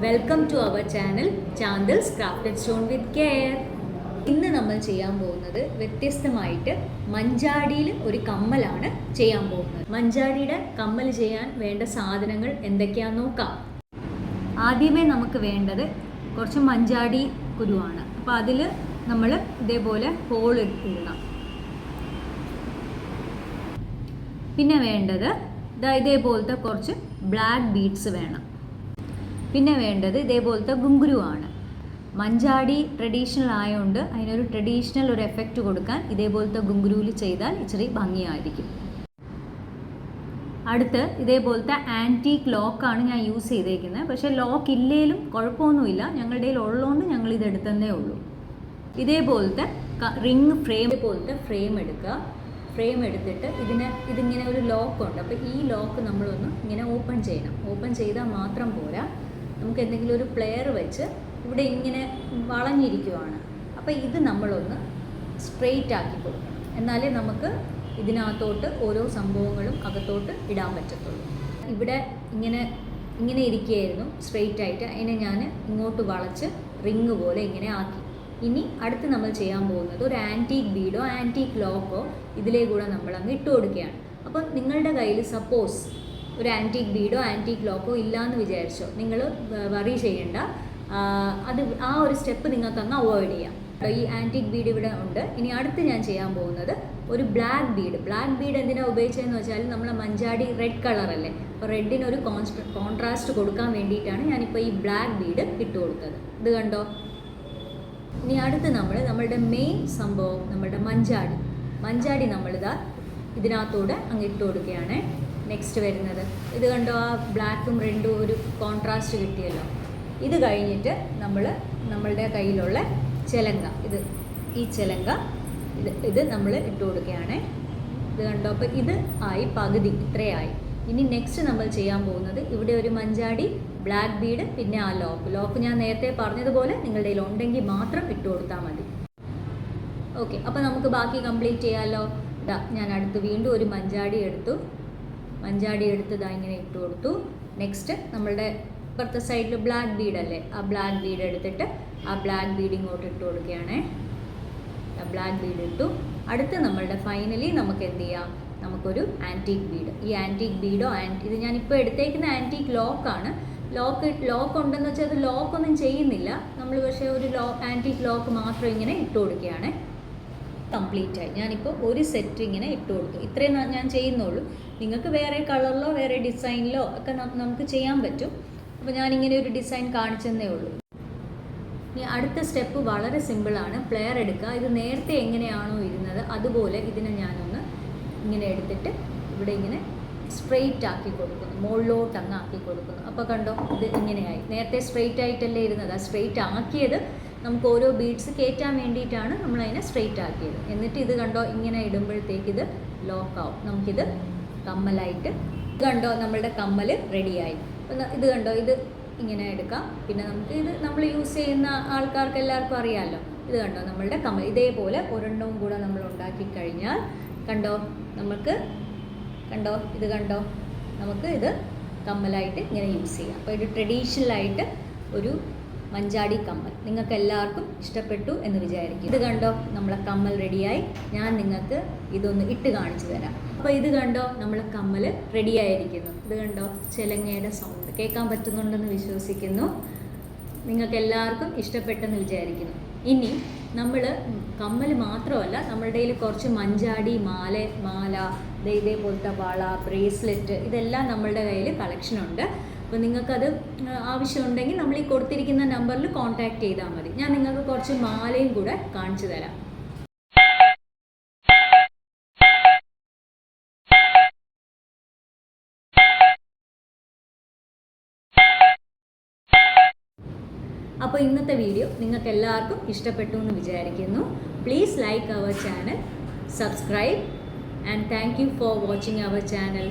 Welcome to our channel Chantal's crafted stone with care. ഇന്ന് നമ്മൾ ചെയ്യാൻ പോകുന്നത് വ്യത്യസ്തമായിട്ട് മഞ്ചാടിയിൽ ഒരു കമ്മലാണ് ചെയ്യാൻ പോകുന്നത്. മഞ്ചാടിയുടെ കമ്മൽ ചെയ്യാൻ വേണ്ട സാധനങ്ങൾ എന്തൊക്കെയാണെന്ന് നോക്കാം. ആദ്യമേ നമുക്ക് വേണ്ടത് കുറച്ച് മഞ്ചാടി കുരുവാണ്. അപ്പോൾ അതിൽ നമ്മൾ ഇതേപോലെ ഹോൾ ഇടണം. പിന്നെ വേണ്ടത് ഇതേപോലത്തെ കുറച്ച് ബ്ലാക്ക് ബീഡ്സ് വേണം. പിന്നെ വേണ്ടത് ഇതേപോലത്തെ ഗുങ്കുരുവാണ്. മഞ്ചാടി ട്രഡീഷണൽ ആയതുകൊണ്ട് അതിനൊരു ട്രഡീഷണൽ ഒരു എഫക്റ്റ് കൊടുക്കാൻ ഇതേപോലത്തെ ഗുങ്കുരുവിൽ ചെയ്താൽ ഇച്ചിരി ഭംഗിയായിരിക്കും. അടുത്ത് ഇതേപോലത്തെ ആൻറ്റീക്ക് ലോക്കാണ് ഞാൻ യൂസ് ചെയ്തേക്കുന്നത്. പക്ഷേ ലോക്ക് ഇല്ലേലും കുഴപ്പമൊന്നുമില്ല, ഞങ്ങളുടെ കയ്യിൽ ഉള്ളതുകൊണ്ട് ഞങ്ങൾ ഇതെടുത്തതേ ഉള്ളൂ. ഇതേപോലത്തെ റിങ് ഫ്രെയിം പോലത്തെ ഫ്രെയിം എടുക്കുക. ഫ്രെയിം എടുത്തിട്ട് ഇതിങ്ങനെ ഒരു ലോക്കുണ്ട്. അപ്പോൾ ഈ ലോക്ക് നമ്മളൊന്ന് ഇങ്ങനെ ഓപ്പൺ ചെയ്യണം. ഓപ്പൺ ചെയ്താൽ മാത്രം പോരാ, നമുക്ക് എന്തെങ്കിലും ഒരു പ്ലെയർ വെച്ച് ഇവിടെ ഇങ്ങനെ വളഞ്ഞിരിക്കുവാണ്. അപ്പോൾ ഇത് നമ്മളൊന്ന് സ്ട്രെയിറ്റ് ആക്കി കൊടുക്കണം. എന്നാലേ നമുക്ക് ഇതിനകത്തോട്ട് ഓരോ സംഭവങ്ങളും അകത്തോട്ട് ഇടാൻ പറ്റത്തുള്ളൂ. ഇവിടെ ഇങ്ങനെ ഇരിക്കുകയായിരുന്നു സ്ട്രെയിറ്റ് ആയിട്ട്. അതിനെ ഞാൻ ഇങ്ങോട്ട് വളച്ച് റിങ് പോലെ ഇങ്ങനെ ആക്കി. ഇനി അടുത്ത് നമ്മൾ ചെയ്യാൻ പോകുന്നത് ഒരു ആൻറ്റീക്ക് ബീഡോ ആൻറ്റീക്ക് ലോക്കോ ഇതിലേ കൂടെ നമ്മൾ അങ്ങ് ഇട്ട് കൊടുക്കുകയാണ്. അപ്പം നിങ്ങളുടെ കയ്യിൽ സപ്പോസ് ഒരു ആൻറ്റീക്ക് ബീഡോ ആൻറ്റീക്ക് ലോക്കോ ഇല്ലയെന്ന് വിചാരിച്ചോ, നിങ്ങൾ വറി ചെയ്യേണ്ട. ആ ഒരു സ്റ്റെപ്പ് നിങ്ങൾക്ക് അങ്ങ് അവോയ്ഡ് ചെയ്യാം. ഈ ആൻറ്റീക്ക് ബീഡ് ഇവിടെ ഉണ്ട്. ഇനി അടുത്ത് ഞാൻ ചെയ്യാൻ പോകുന്നത് ഒരു ബ്ലാക്ക് ബീഡ് എന്തിനാണ് ഉപയോഗിച്ചതെന്ന് വെച്ചാൽ നമ്മളെ മഞ്ചാടി റെഡ് കളറല്ലേ, അപ്പോൾ റെഡിനൊരു കോൺട്രാസ്റ്റ് കൊടുക്കാൻ വേണ്ടിയിട്ടാണ് ഞാനിപ്പോൾ ഈ ബ്ലാക്ക് ബീഡ് ഇട്ട് കൊടുത്തത്. ഇത് കണ്ടോ. ഇനി അടുത്ത് നമ്മളുടെ മെയിൻ സംഭവം നമ്മളുടെ മഞ്ചാടി നമ്മളിതാ ഇതിനകത്തൂടെ അങ്ങ് ഇട്ട് കൊടുക്കുകയാണ്. നെക്സ്റ്റ് വരുന്നത് ഇത് കണ്ടോ, ആ ബ്ലാക്കും റെഡും ഒരു കോൺട്രാസ്റ്റ് കിട്ടിയല്ലോ. ഇത് കഴിഞ്ഞിട്ട് നമ്മളുടെ കയ്യിലുള്ള ചിലങ്ക, ഈ ചിലങ്ക ഇത് നമ്മൾ ഇട്ട് കൊടുക്കുകയാണ്. ഇത് കണ്ടോ. അപ്പോൾ ഇത് ആയി, പകുതി ഇത്രയായി. ഇനി നെക്സ്റ്റ് നമ്മൾ ചെയ്യാൻ പോകുന്നത് ഇവിടെ ഒരു മഞ്ചാടി ബ്ലാക്ക് ബീഡ് പിന്നെ ആ ലോക്ക് ഞാൻ നേരത്തെ പറഞ്ഞതുപോലെ നിങ്ങളുടെ കയ്യിൽ ഉണ്ടെങ്കിൽ മാത്രം ഇട്ട് കൊടുത്താൽ മതി. ഓക്കെ, അപ്പോൾ നമുക്ക് ബാക്കി കംപ്ലീറ്റ് ചെയ്യാമല്ലോ. ഞാൻ അടുത്ത് വീണ്ടും ഒരു മഞ്ചാടി എടുത്ത് ഇങ്ങനെ ഇട്ട് കൊടുത്തു. നെക്സ്റ്റ് നമ്മളുടെ ഇപ്പുറത്തെ സൈഡിൽ ബ്ലാക്ക് ബീഡല്ലേ, ആ ബ്ലാക്ക് ബീഡ് എടുത്തിട്ട് ആ ബ്ലാക്ക് ബീഡ് ഇങ്ങോട്ട് ഇട്ട് കൊടുക്കുകയാണ്. ബ്ലാക്ക് ബീഡ് ഇട്ടു. അടുത്ത് നമ്മളുടെ ഫൈനലി നമുക്ക് എന്ത് ചെയ്യാം, നമുക്കൊരു ആൻറ്റീക്ക് ബീഡ്. ഈ ആൻറ്റീക്ക് ബീഡോ ഇത് ഞാനിപ്പോൾ എടുത്തേക്കുന്ന ആൻറ്റീക്ക് ലോക്കാണ്. ലോക്ക് ഉണ്ടെന്ന് വെച്ചാൽ അത് ലോക്കൊന്നും ചെയ്യുന്നില്ല നമ്മൾ, പക്ഷേ ഒരു ആൻറ്റീക്ക് ലോക്ക് മാത്രം ഇങ്ങനെ ഇട്ട് കൊടുക്കുകയാണ്. കംപ്ലീറ്റായി ഞാനിപ്പോൾ ഒരു സെറ്റ് ഇങ്ങനെ ഇട്ട് കൊടുത്തു. ഇത്രയും ഞാൻ ചെയ്യുന്നുള്ളൂ. നിങ്ങൾക്ക് വേറെ കളറിലോ വേറെ ഡിസൈനിലോ ഒക്കെ നമുക്ക് ചെയ്യാൻ പറ്റും. അപ്പോൾ ഞാനിങ്ങനെ ഒരു ഡിസൈൻ കാണിച്ചെന്നേ ഉള്ളൂ. ഇനി അടുത്ത സ്റ്റെപ്പ് വളരെ സിമ്പിളാണ്. പ്ലെയർ എടുക്കുക. ഇത് നേരത്തെ എങ്ങനെയാണോ ഇരുന്നത് അതുപോലെ ഇതിനെ ഞാനൊന്ന് ഇങ്ങനെ എടുത്തിട്ട് ഇവിടെ ഇങ്ങനെ സ്ട്രെയിറ്റ് ആക്കി കൊടുക്കുന്നു, മുകളിലോട്ട് അങ്ങ് ആക്കി കൊടുക്കുന്നു. അപ്പോൾ കണ്ടോ, ഇത് ഇങ്ങനെയായി. നേരത്തെ സ്ട്രെയിറ്റ് ആയിട്ടല്ലേ ഇരുന്നത്, ആ സ്ട്രെയിറ്റ് ആക്കിയത് നമുക്ക് ഓരോ ബീഡ്സ് കയറ്റാൻ വേണ്ടിയിട്ടാണ് നമ്മളതിനെ സ്ട്രെയിറ്റ് ആക്കിയത്. എന്നിട്ട് ഇത് കണ്ടോ, ഇങ്ങനെ ഇടുമ്പോഴത്തേക്ക് ഇത് ലോക്കാവും. നമുക്കിത് കമ്മലായിട്ട് കണ്ടോ, നമ്മളുടെ കമ്മൽ റെഡിയായി. ഇത് കണ്ടോ, ഇത് ഇങ്ങനെ എടുക്കാം. പിന്നെ നമുക്ക് ഇത് നമ്മൾ യൂസ് ചെയ്യുന്ന ആൾക്കാർക്ക് എല്ലാവർക്കും അറിയാമല്ലോ. ഇത് കണ്ടോ, നമ്മളുടെ കമ്മൽ ഇതേപോലെ ഒരെണ്ണവും കൂടെ നമ്മൾ ഉണ്ടാക്കി കഴിഞ്ഞാൽ കണ്ടോ, ഇത് കണ്ടോ, നമുക്ക് ഇത് കമ്മലായിട്ട് ഇങ്ങനെ യൂസ് ചെയ്യാം. അപ്പോൾ ഇത് ട്രഡീഷണലായിട്ട് ഒരു മഞ്ചാടി കമ്മൽ നിങ്ങൾക്ക് എല്ലാവർക്കും ഇഷ്ടപ്പെട്ടു എന്ന് വിചാരിക്കും. ഇത് കണ്ടോ, നമ്മളെ കമ്മൽ റെഡിയായി. ഞാൻ നിങ്ങൾക്ക് ഇതൊന്ന് ഇട്ട് കാണിച്ചു തരാം. അപ്പോൾ ഇത് കണ്ടോ, നമ്മളെ കമ്മൽ റെഡിയായിരിക്കുന്നു. ഇത് കണ്ടോ, ചിലങ്ങയുടെ സൗണ്ട് കേൾക്കാൻ പറ്റുന്നുണ്ടെന്ന് വിശ്വസിക്കുന്നു. നിങ്ങൾക്ക് എല്ലാവർക്കും ഇഷ്ടപ്പെട്ടെന്ന് വിചാരിക്കുന്നു. ഇനി നമ്മൾ കമ്മൽ മാത്രമല്ല, നമ്മളുടെ കയ്യിൽ കുറച്ച് മഞ്ചാടി മാല ഇതേപോലത്തെ വള, ബ്രേസ്ലെറ്റ് ഇതെല്ലാം നമ്മളുടെ കയ്യിൽ കളക്ഷനുണ്ട്. അപ്പോൾ നിങ്ങൾക്കത് ആവശ്യമുണ്ടെങ്കിൽ നമ്മൾ ഈ കൊടുത്തിരിക്കുന്ന നമ്പറിൽ കോൺടാക്റ്റ് ചെയ്താൽ മതി. ഞാൻ നിങ്ങൾക്ക് കുറച്ച് മാലയും കൂടെ കാണിച്ചു തരാം. അപ്പോൾ ഇന്നത്തെ വീഡിയോ നിങ്ങൾക്ക് എല്ലാവർക്കും ഇഷ്ടപ്പെട്ടു എന്ന് വിചാരിക്കുന്നു. Please like our channel, subscribe, and thank you for watching our channel.